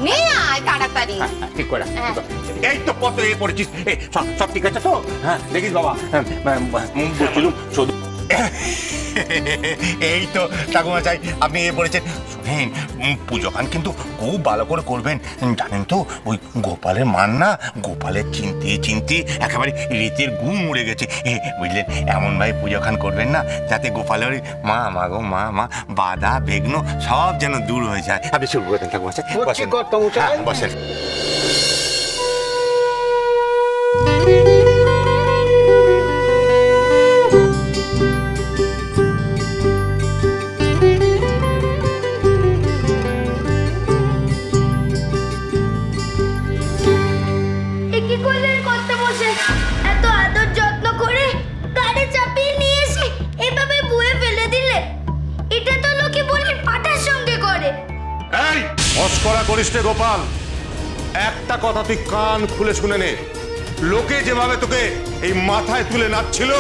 নিয়ে আয় তাড়াতাড়ি। ঠিক করে এই তো কত এ পড়েছিস, সব ঠিক আছে তো? হ্যাঁ দেখিস বাবা, বলছিলাম শুধু এই তো ঠাকুমা চাই আপনি এ পড়েছেন। শোনেন, পুজোখান কিন্তু খুব ভালো করে করবেন, জানেন তো ওই গোপালের মান না, গোপালের চিনতে চিনতে একেবারে রীতির গুম উড়ে গেছে, বুঝলেন? এমনভাবে পুজোখান করবেন না যাতে গোপালের মা মা গো মা মা বাধা বিঘ্ন সব যেন দূর হয়ে যায়। আপনি শুরু করতেন ঠাকুমা চাই, বসেন। গোপাল, একটা কথা তুই কান খুলে শুনে নে, লোকে যেভাবে তোকে এই মাথায় তুলে নাচছিল,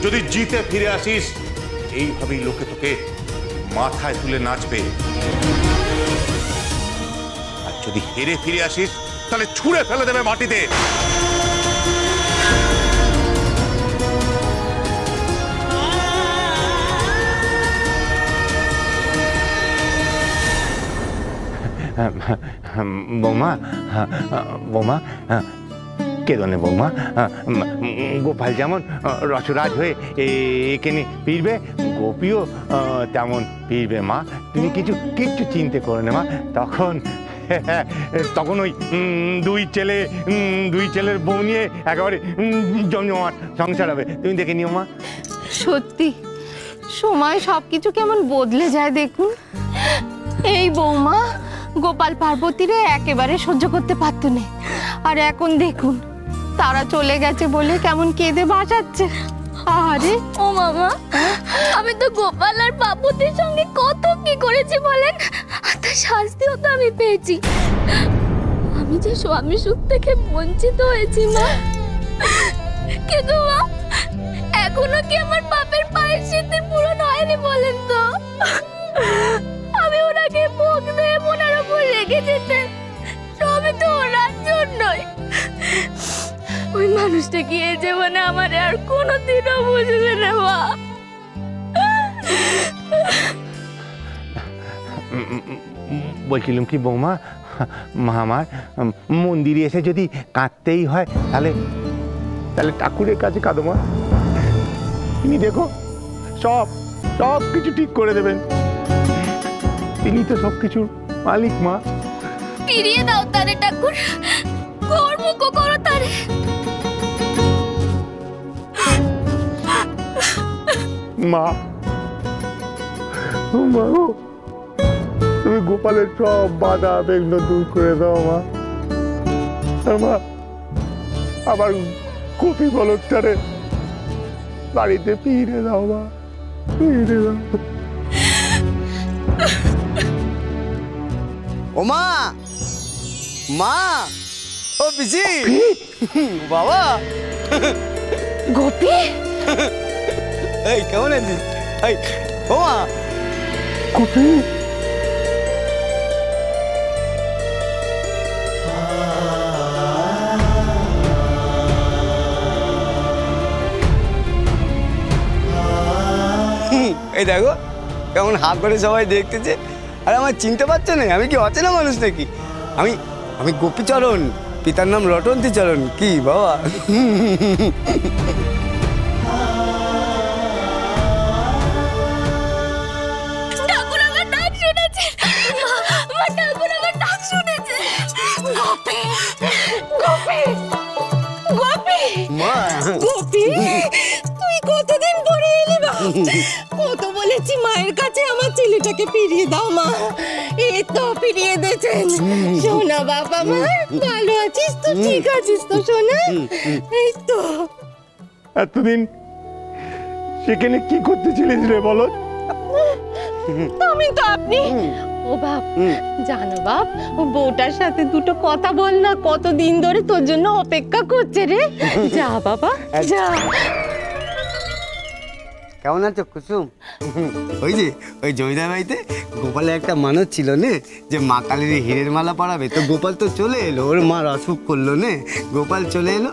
যদি জিতে ফিরে আসিস এইভাবেই লোকে তোকে মাথায় তুলে নাচবে, আর যদি হেরে ফিরে আসিস তাহলে ছুঁড়ে ফেলে দেবে মাটিতে। বৌমা, বৌমা কেঁদো না বৌমা, গোপাল যেমন রসরাজ হয়ে এখানে ফিরবে, গোপীও তেমন ফিরবে মা, তুমি কিচ্ছু চিন্তা করো না মা। তখন ওই দুই ছেলের বউ নিয়ে একেবারে জমজমাট সংসার হবে, তুমি দেখে নিও মা। সত্যি সময় সবকিছু কেমন বদলে যায় দেখুন। এই বৌমা গোপাল পার্বতীরে একেবারে সহ্য করতে পারত না, আর এখন দেখুন তারা চলে গেছে বলে কেমন কেঁদে ভাসাচ্ছে। আরে ও মামা, আমি তো গোপাল আর পার্বতীর সঙ্গে কত কি করেছি বলেন, তার শাস্তিও তো আমি পেয়েছি। আমি যে স্বামী সুখ থেকে বঞ্চিত হয়েছি মা, কিন্তু মা এখনো কি আমার পাপের প্রায়শ্চিত্তের পূরণ হয়নি বলেন তো? আমি ওনাকে ভোগ দিয়ে ওনার উপর রেগে যেতেন, সবই তো ওনার জন্যই। ওই মানুষটা কি এই জীবনে আমার আর কোনোদিনও বুঝবে না মা। বলছিলাম কি বৌমা, আমার মন্দিরে এসে যদি কাঁদতেই হয় তাহলে ঠাকুরের কাছে কাঁদো মা, তিনি দেখো সব কিছু ঠিক করে দেবেন, তিনি তো সবকিছুর মালিক মা। ফিরিয়ে দাও তারে ঠাকুর, কর্ম করো তারে। মা, মা গো, তুমি গোপালের সব বাধা বিঘ্ন দূর করে দাও মা। মা আবার কপি বলকটারে বাড়িতে ফিরে দাও মা, ফিরে দাও। ও মা, মা, ও পিসি, বাবা, গোপী, এই কেমন আছিস? এই ও মা, কপি, এই দেখো কেমন হাঁ করে সবাই দেখতেছে, আর আমার চিনতে পারছো না আমি কি অচেনা মানুষ নাকি? আমি গোপীচরণ, পিতার নাম রটন্তী চরণ। কি বাবা? ঠাকুর আমার ডাক শুনেছে, ঠাকুর আমার ডাক শুনেছে। গোপী, গোপী, গোপী, মা, গোপী, তুই কতদিন পরে এলি মা? কত বলেছি মায়ের কাছে আমার ছেলেটাকে ফিরিয়ে দাও মা, এই তো ফিরিয়ে দিয়েছেন। সোনা বাবা মা, ভালো আছিস তো? ঠিক আছিস তো সোনা? এই তো। এতদিন সেখানে কি করতেছিলিস রে বলো? আমি তো আপনি ও বাপ, জানো বাপ, ও বউটার সাথে দুটো কথা বল না, কতদিন ধরে তোর জন্য অপেক্ষা করছে রে। যা বাবা যা। কেমন আছো কুসুম? ওই যে ওই জমিদার বাড়িতে গোপালের একটা মানত ছিল নে, যে মা কালীর হীরের মালা পরাবে, তো গোপাল তো চলে এলো, ওর মার অসুখ করলো নে, গোপাল চলে এলো,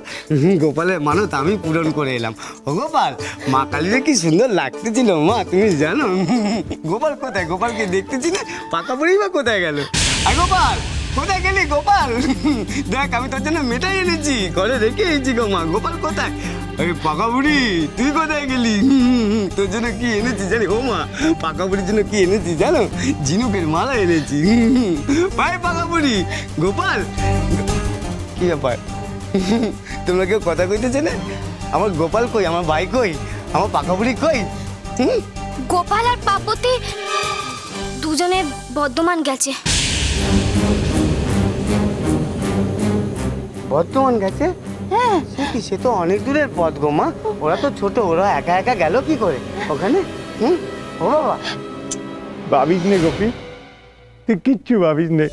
গোপালের মানত আমি পূরণ করে এলাম। ও গোপাল, মা কালীর কি সুন্দর লাগতেছিল মা, তুমি জানো? গোপাল কোথায়? গোপালকে দেখতেছি না, পাকা বুড়ি বা কোথায় গেল? আর গোপাল কোথায় গেলি গোপাল? দেখ আমি তোর জন্য মেটাই এনেছি, ঘরে রেখে এসেছি গো মা। গোপাল কোথায়? ওই পাকা বুড়ি তুই কোথায় গেলি? তোর জন্য কি এনেছি জানি? ও মা, পাকা বুড়ির জন্য কি এনেছি জানো? ঝিনুকের মালা এনেছি। ভাই পাকা বুড়ি, গোপাল কি ব্যাপার? তোমরা কেউ কথা কইতেছে না? আমার গোপাল কই, আমার ভাই কই, আমার পাকা বুড়ি কই? গোপাল আর পার্বতী দুজনে বর্ধমান গেছে। বর্ধমান গেছে? হ্যাঁ। সে তো অনেক দূরের পথ গো মা, ওরা তো ছোট, ওরা একা একা গেল কি করে ওখানে? ও বাবা, ভাবিস নে গোপী, তুই কিচ্ছু ভাবিস নে।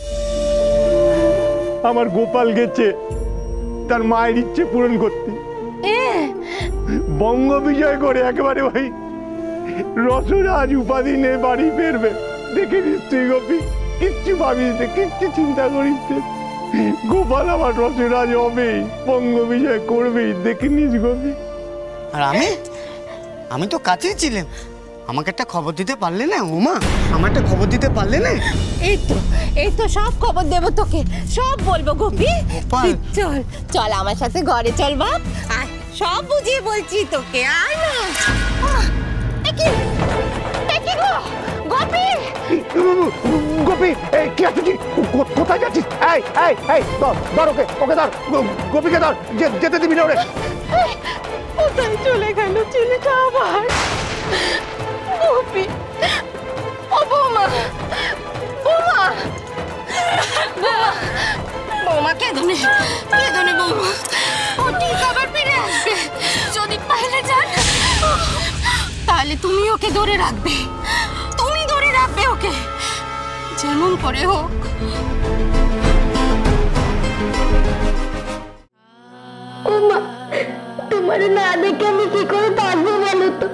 আমার গোপাল গেছে তার মায়ের ইচ্ছে পূরণ করতে, বঙ্গ বিজয় করে একেবারে ওই রসরাজ উপাধি নিয়ে বাড়ি ফেরবে। দেখে নিস তুই গোপী, কিচ্ছু ভাবিস নে, কিচ্ছু চিন্তা করিস নে। গোপাল আমার রসরাজ হবেই, বঙ্গ বিজয় করবেই, দেখে নিস গোপী। আর আমি তো কাছেই ছিলাম, আমাকে একটা খবর দিতে পারলে না উমা? আমার একটা খবর দিতে পারলে না? এই তো সব খবর দেবো তোকে, সব বলবো গোপী। গোপাল। চল চল আমার সাথে ঘরে চল বাপ, আর সব বুঝিয়ে বলছি তোকে। আয় না। কি গো গোপী? গোপী কি আছে? কোথায় যাচ্ছিস? ধর ওকে, ধর গোপীকে ধর, যেতে দিবি না ওরে। কোথায় চলে গেল ছেলেটা আবার? গোপী, ও বৌমা, বৌমা, বৌমা কেঁদনে বৌমা, ও ঠিক আবার ফিরে আসবে। যদি পাইলে যান, তাহলে তুমি ওকে ধরে রাখবে, ওকে যেমন করে হোক। ও মা, তোমার না দেখে আমি কি করে থাকবো বলো তো?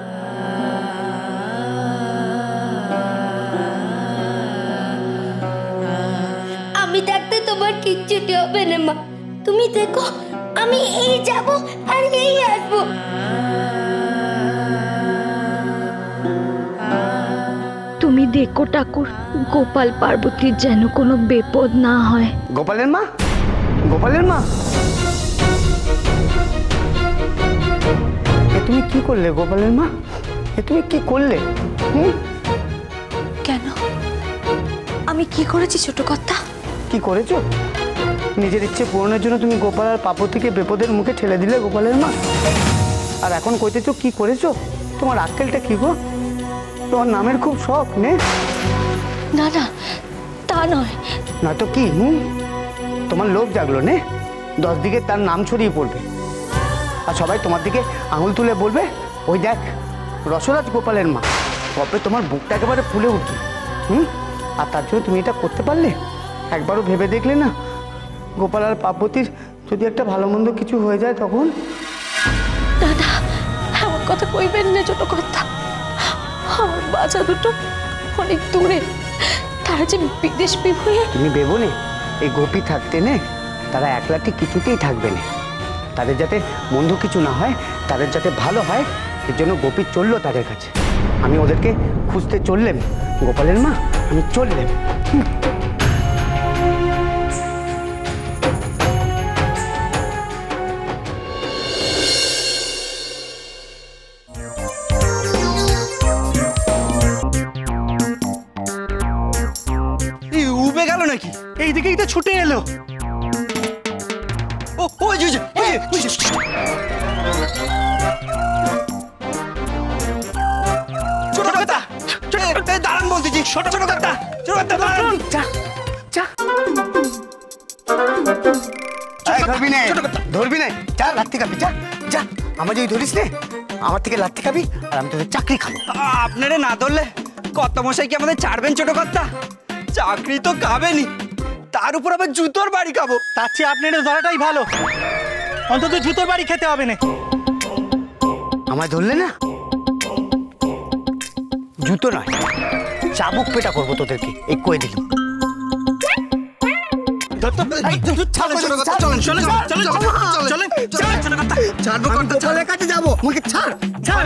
আমি থাকতে তোমার কিচ্ছুটি হবে না মা, তুমি দেখো আমি এই যাব আর এই আসবো। তুমি দেখো ঠাকুর, গোপাল পার্বতীর যেন কোনো বিপদ না হয়। গোপালের মা, গোপালের মা, এ তুমি কি করলে গোপালের মা? এ তুমি কি করলে? কেন? আমি কি করেছি ছোট কর্তা? কি করেছো? নিজের ইচ্ছে পূরণের জন্য তুমি গোপাল আর পার্বতীকে বিপদের মুখে ঠেলে দিলে গোপালের মা, আর এখন কইতেছো কি করেছো? তোমার আক্কেলটা কি গো? তোমার নামের খুব শখ নে? না না, তা নয়। না তো কি? তোমার লোভ জাগলো নে? 10 দিকে তার নাম ছড়িয়ে পড়বে, আর সবাই তোমার দিকে আঙুল তুলে বলবে ওই দেখ রসরাজ গোপালের মা। তবে তোমার বুকটা একেবারে ফুলে উঠবে। আর তার জন্য তুমি এটা করতে পারলে? একবারও ভেবে দেখলে না গোপাল আর পার্বতীর যদি একটা ভালো মন্দ কিছু হয়ে যায় তখন? দাদা, এমন কথা কইবেন না ছোট কর্তা, আমার বাচ্চা দুটো অনেক দূরে, তারা যে বিদেশ বিভুঁয়ে। তুমি ভেবো নে, এই গোপী থাকতে নে তারা একলাটি কিছুতেই থাকবে না। তাদের যাতে মন্দ কিছু না হয়, তাদের যাতে ভালো হয়, এর জন্য গোপী চললো তাদের কাছে। আমি ওদেরকে খুঁজতে চললাম গোপালের মা, আমি চললাম। উবে গেল নাকি? এইদিকেই তো ছুটে এলো। ও ওই যে ছোট কথা, দাঁড়ান বলতেছি। ছোট কথা, দাঁড়ান। ধরবি না, ধরবি না, যা লাত্তি খাবি, যা যা। আমার যদি ধরিস নে, আমার থেকে লাত্তি খাবি, আর আমি তোদের চাকরি খাবো। আপনারে না ধরলে কত মশাই কি আমাদের ছাড়বেন ছোট কথা? চাকরি তো খাবেনি, তার উপর আবার জুতোর বাড়ি খাবো। তার চেয়ে আপনার ধরাটাই ভালো, অন্তত জুতোর বাড়ি খেতে হবে না। আমায় ধরলে না, জুতো নয়, চাবুক পেটা করবো তোদেরকে, এই কয়ে দিলাম। গোপালের কাছে যাবো, আমাকে ছাড় ছাড়।